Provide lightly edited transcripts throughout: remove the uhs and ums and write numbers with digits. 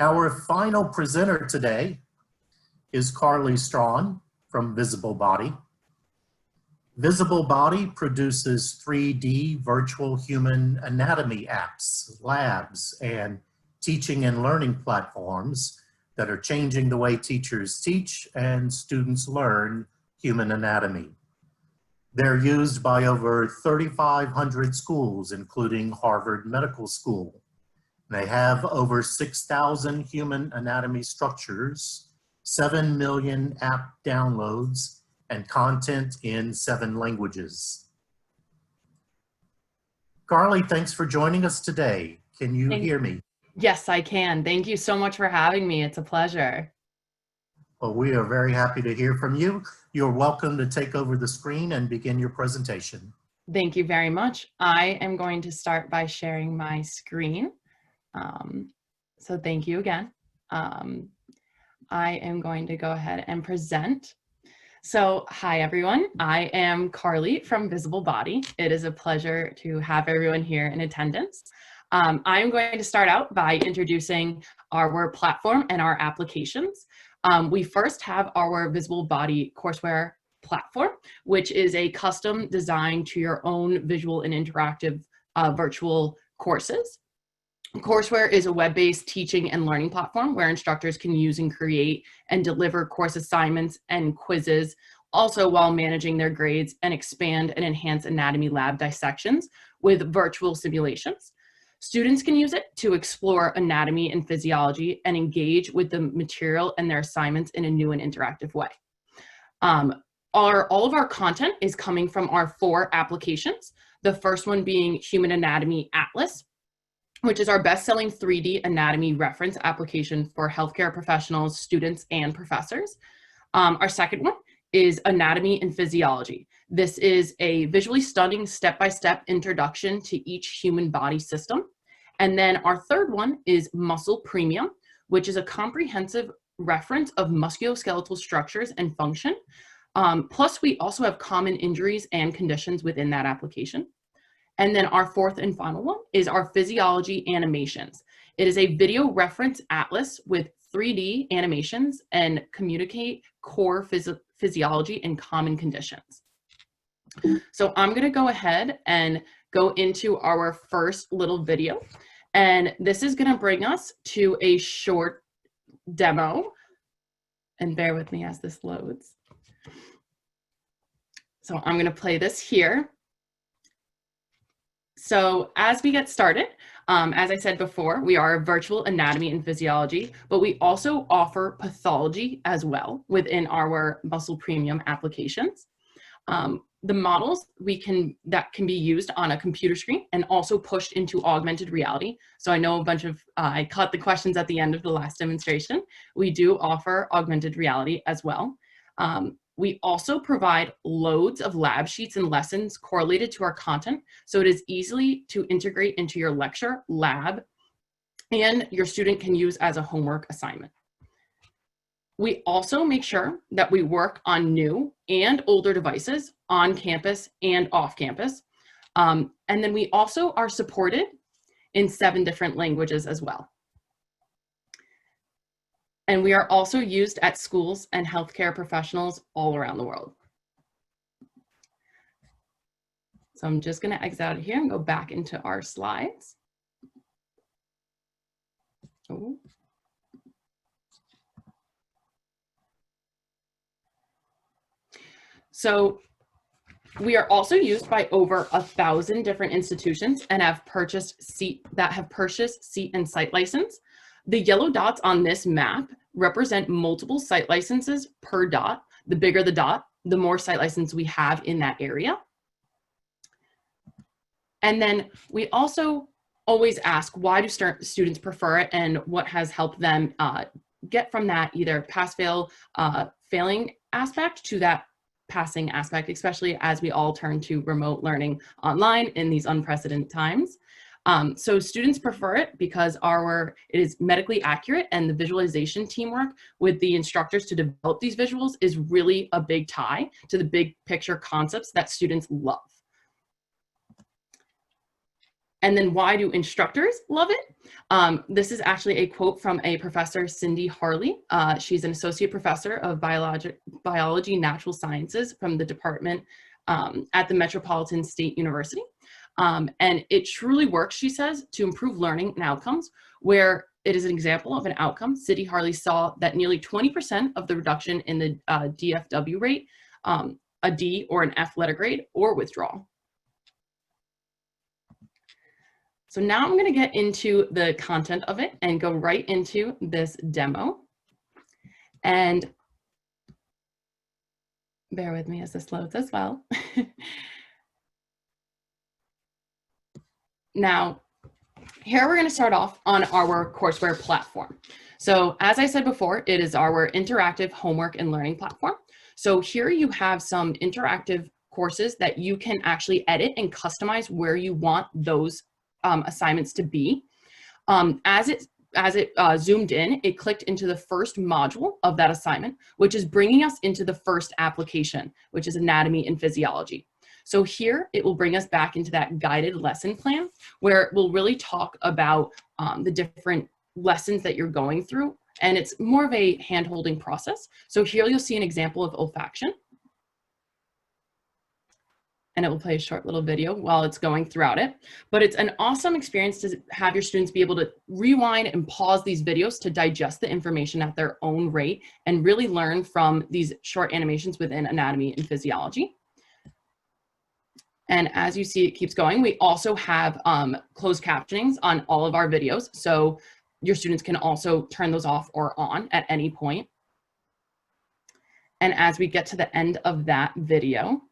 Our final presenter today is Carly Strawn from Visible Body. Visible Body produces 3D virtual human anatomy apps, labs, and teaching and learning platforms that are changing the way teachers teach and students learn human anatomy. They're used by over 3,500 schools, including Harvard Medical School. They have over 6,000 human anatomy structures, 7 million app downloads, and content in 7 languages. Carly, thanks for joining us today. Can you hear me? Yes, I can. Thank you so much for having me. It's a pleasure. Well, we are very happy to hear from you. You're welcome to take over the screen and begin your presentation. Thank you very much. I am going to start by sharing my screen. So thank you again. I am going to go ahead and present. So hi everyone, I am Carly from Visible Body. It is a pleasure to have everyone here in attendance. I'm going to start out by introducing our platform and our applications. We first have our Visible Body courseware platform, which is a custom design to your own visual and interactive virtual courses. Courseware is a web-based teaching and learning platform where instructors can use and create and deliver course assignments and quizzes, also while managing their grades, and expand and enhance anatomy lab dissections with virtual simulations. Students can use it to explore anatomy and physiology and engage with the material and their assignments in a new and interactive way. All of our content is coming from our 4 applications. The first one being Human Anatomy Atlas, which is our best-selling 3D anatomy reference application for healthcare professionals, students, and professors. Our second one is Anatomy and Physiology. This is a visually stunning step-by-step introduction to each human body system. And then our third one is Muscle Premium, which is a comprehensive reference of musculoskeletal structures and function. Plus, we also have common injuries and conditions within that application. And then our fourth and final one is our Physiology Animations. It is a video reference atlas with 3D animations and communicate core physiology and common conditions. So I'm going to go ahead and go into our first little video. And this is going to bring us to a short demo. And bear with me as this loads. So I'm going to play this here. So as we get started, as I said before, we are virtual anatomy and physiology, but we also offer pathology as well within our Muscle Premium applications. The models that can be used on a computer screen and also pushed into augmented reality. So I know I caught the questions at the end of the last demonstration. We do offer augmented reality as well. We also provide loads of lab sheets and lessons correlated to our content, so it is easily to integrate into your lecture, lab, and your student can use as a homework assignment. We also make sure that we work on new and older devices on campus and off campus. And then we also are supported in 7 different languages as well. And we are also used at schools and healthcare professionals all around the world. So I'm just going to exit out of here and go back into our slides. Oh. So we are also used by over 1,000 different institutions and have purchased seat and site license. The yellow dots on this map represent multiple site licenses per dot. The bigger the dot, the more site license we have in that area. And then we also always ask, why do students prefer it and what has helped them get from that either pass-fail, failing aspect to that passing aspect, especially as we all turn to remote learning online in these unprecedented times. So students prefer it because it is medically accurate, and the visualization teamwork with the instructors to develop these visuals is really a big tie to the big picture concepts that students love. And then why do instructors love it? This is actually a quote from a professor, Cindy Harley. She's an associate professor of biology natural sciences from the department at the Metropolitan State University. And it truly works, she says, to improve learning and outcomes, where it is an example of an outcome. Cindy Harley saw that nearly 20% of the reduction in the DFW rate, a D or an F letter grade, or withdrawal. So now I'm going to get into the content of it and go right into this demo. And bear with me as this loads as well. Now, here we're going to start off on our courseware platform. So as I said before, it is our interactive homework and learning platform. So here you have some interactive courses that you can actually edit and customize where you want those assignments to be. As it zoomed in, it clicked into the first module of that assignment, which is bringing us into the first application, which is anatomy and physiology. So here it will bring us back into that guided lesson plan, where we'll really talk about the different lessons that you're going through. And it's more of a hand-holding process. So here you'll see an example of olfaction. And it will play a short little video while it's going throughout it. But it's an awesome experience to have your students be able to rewind and pause these videos to digest the information at their own rate and really learn from these short animations within anatomy and physiology. And as you see, it keeps going. We also have closed captionings on all of our videos. So your students can also turn those off or on at any point. And as we get to the end of that video,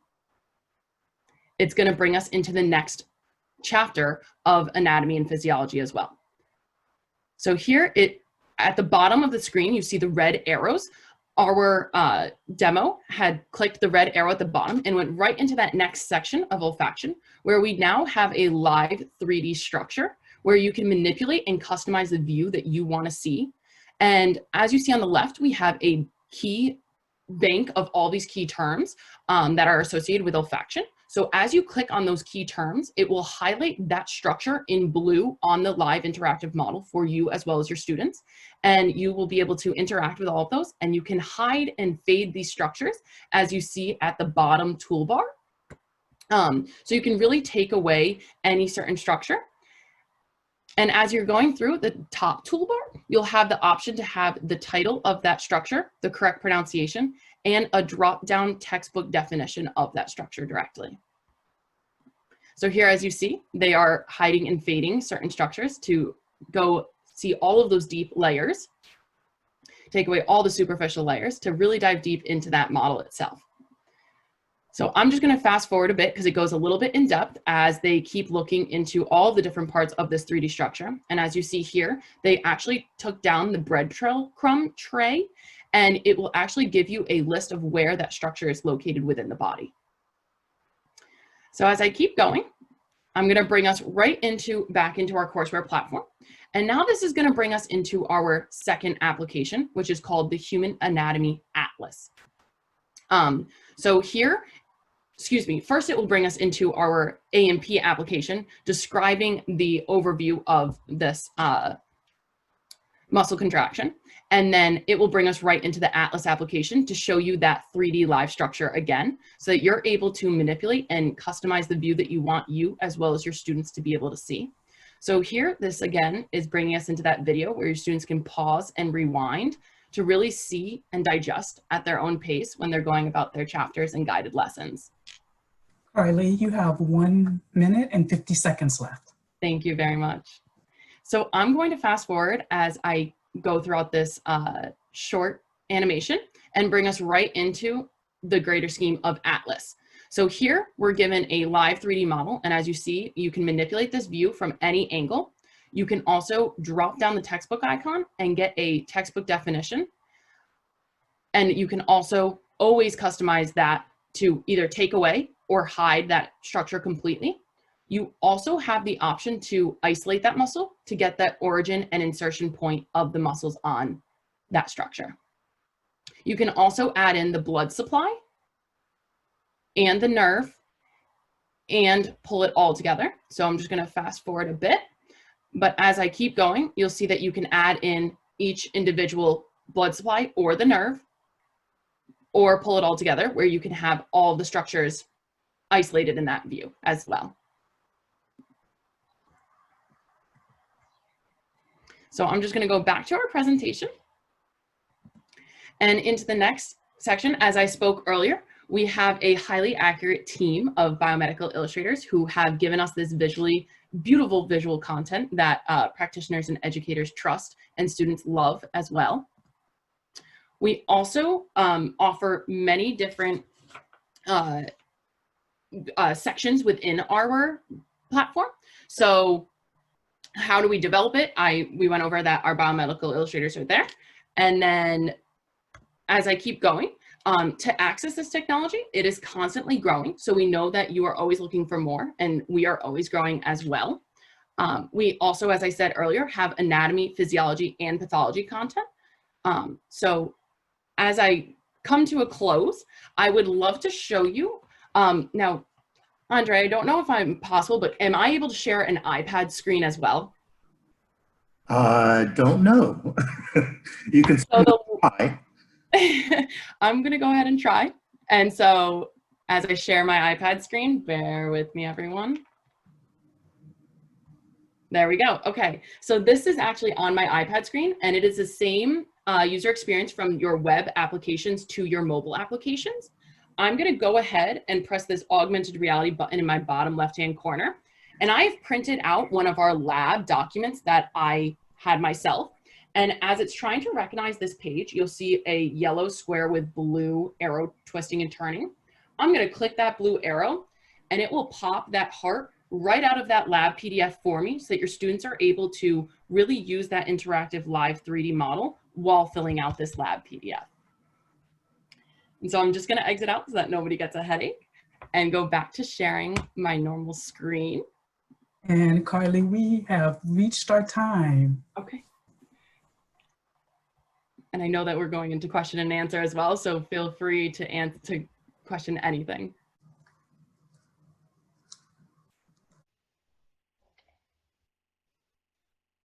it's going to bring us into the next chapter of anatomy and physiology as well. So here, at the bottom of the screen, you see the red arrows. Our demo had clicked the red arrow at the bottom and went right into that next section of olfaction, where we now have a live 3D structure where you can manipulate and customize the view that you want to see. And as you see on the left, we have a key bank of all these key terms that are associated with olfaction. So as you click on those key terms, it will highlight that structure in blue on the live interactive model for you as well as your students. And you will be able to interact with all of those, and you can hide and fade these structures as you see at the bottom toolbar. So you can really take away any certain structure. And as you're going through the top toolbar, you'll have the option to have the title of that structure, the correct pronunciation, and a drop-down textbook definition of that structure directly. So here, as you see, they are hiding and fading certain structures to go see all of those deep layers, take away all the superficial layers to really dive deep into that model itself. So I'm just going to fast forward a bit because it goes a little bit in depth as they keep looking into all the different parts of this 3D structure. And as you see here, they actually took down the breadcrumb tray, and it will actually give you a list of where that structure is located within the body. So as I keep going, I'm going to bring us right back into our courseware platform. And now this is going to bring us into our second application, which is called the Human Anatomy Atlas. So here, first it will bring us into our A&P application describing the overview of this muscle contraction. And then it will bring us right into the Atlas application to show you that 3D live structure again, so that you're able to manipulate and customize the view that you want you as well as your students to be able to see. So here, this again is bringing us into that video where your students can pause and rewind to really see and digest at their own pace when they're going about their chapters and guided lessons. Carly, you have 1 minute and 50 seconds left. Thank you very much. So I'm going to fast forward as I go throughout this short animation and bring us right into the greater scheme of Atlas. So here we're given a live 3D model, and as you see, you can manipulate this view from any angle. You can also drop down the textbook icon and get a textbook definition. And you can also always customize that to either take away or hide that structure completely. You also have the option to isolate that muscle to get that origin and insertion point of the muscles on that structure. You can also add in the blood supply and the nerve and pull it all together. So I'm just going to fast forward a bit. But as I keep going, you'll see that you can add in each individual blood supply or the nerve, or pull it all together where you can have all the structures isolated in that view as well. So I'm just going to go back to our presentation and into the next section. As I spoke earlier, we have a highly accurate team of biomedical illustrators who have given us this beautiful visual content that practitioners and educators trust and students love as well. We also offer many different sections within our platform. So how do we develop it? We went over that our biomedical illustrators are there. And then as I keep going, to access this technology, it is constantly growing. So we know that you are always looking for more, and we are always growing as well. We also, as I said earlier, have anatomy, physiology, and pathology content. So as I come to a close, I would love to show you. Now, Andre, I don't know if I'm possible, but am I able to share an iPad screen as well? Don't know. You can try. I'm gonna go ahead and try. And so as I share my iPad screen, bear with me, everyone. There we go. Okay, so this is actually on my iPad screen, and it is the same user experience from your web applications to your mobile applications. I'm gonna go ahead and press this augmented reality button in my bottom left-hand corner. And I've printed out one of our lab documents that I had myself. And as it's trying to recognize this page, you'll see a yellow square with blue arrow twisting and turning. I'm gonna click that blue arrow, and it will pop that heart right out of that lab PDF for me so that your students are able to really use that interactive live 3D model while filling out this lab PDF. And so I'm just gonna exit out so that nobody gets a headache and go back to sharing my normal screen. And Carly, we have reached our time. Okay. And I know that we're going into question and answer as well, so feel free to question anything.